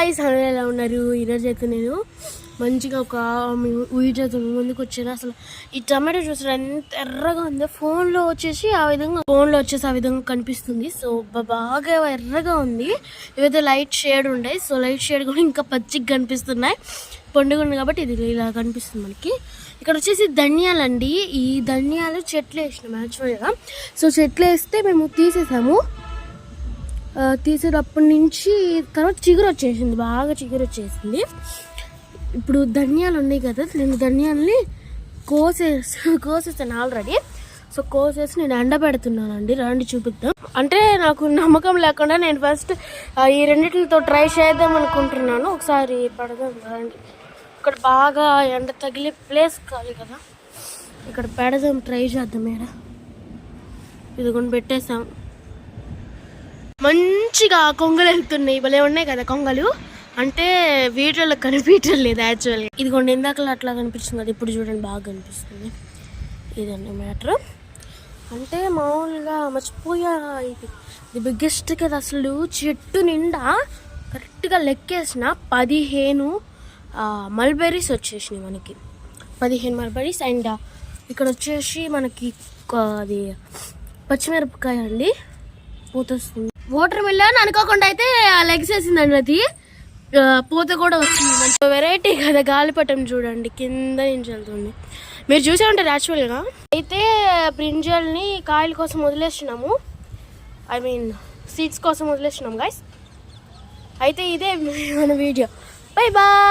Guys అందరూ ఎలా ఉన్నారు? ఈరోజు అయితే నేను మంచిగా ఒక వీడియోతో ముందుకు వచ్చాను. అసలు ఈ టమాటో చూసారు ఎంత ఎర్రగా ఉందో, ఫోన్లో వచ్చేసి ఆ విధంగా కనిపిస్తుంది. సో బాగా ఎర్రగా ఉంది. ఇవైతే లైట్ షేడ్ ఉంటాయి. సో లైట్ షేడ్ కూడా ఇంకా పచ్చిగా కనిపిస్తున్నాయి. పండుగ ఉంది కాబట్టి ఇది ఇలా కనిపిస్తుంది మనకి. ఇక్కడ వచ్చేసి ధనియాలండి. ఈ ధనియాలు చెట్లు వేసినాం యాక్చువల్గా. సో చెట్లు వేస్తే మేము తీసేసాము. తీసేటప్పటి నుంచి తర్వాత చిగురు వచ్చేసింది, బాగా చిగురు వచ్చేసింది. ఇప్పుడు ధనియాలు ఉన్నాయి కదా, నేను ధనియాలని కోసేసాను ఆల్రెడీ. సో కోసేసి నేను ఎండబెడుతున్నానండి. రండి చూపిద్దాం. అంటే నాకు నమ్మకం లేకుండా నేను ఫస్ట్ ఈ రెండిటితో ట్రై చేద్దాం అనుకుంటున్నాను. ఒకసారి పెడదాం రండి. ఇక్కడ బాగా ఎండ తగిలే ప్లేస్ కాదు కదా, ఇక్కడ పెడదాం, ట్రై చేద్దాం. ఇది కొని పెట్టేసాం. మంచిగా కొంగలు వెళ్తున్నాయి, భలే ఉన్నాయి కదా కొంగలు. అంటే వీడియోలో కనిపించడం లేదు యాక్చువల్గా. ఇదిగోండి ఇందాకలు అట్లా కనిపిస్తుంది కదా, ఇప్పుడు చూడండి బాగా కనిపిస్తుంది. ఇదండి మ్యాటర్. అంటే మామూలుగా మర్చిపోయా, ఇది బిగ్గెస్ట్ కదా అసలు. చెట్టు నిండా కరెక్ట్గా లెక్కేసిన 15 మల్బెర్రీస్ వచ్చేసినాయి మనకి. 15 మల్బెర్రీస్. అండ్ ఇక్కడ వచ్చేసి మనకి అది పచ్చిమిరపకాయ అండి, పూత వస్తుంది. వాటర్ మిలన్ అనుకోకుండా అయితే లెగ్స్ వేసిందండి, అది పూత కూడా వచ్చింది. మంచి వెరైటీ కదా. గాలిపటం చూడండి కింద నుంచి వెళ్తుంది, మీరు చూసే ఉంటారు యాక్చువల్గా. అయితే బ్రింజల్ని కాయల కోసం వదిలేసినాము, ఐ మీన్ సీడ్స్ కోసం వదిలేసినాం గైస్. అయితే ఇదే మన వీడియో. Bye bye.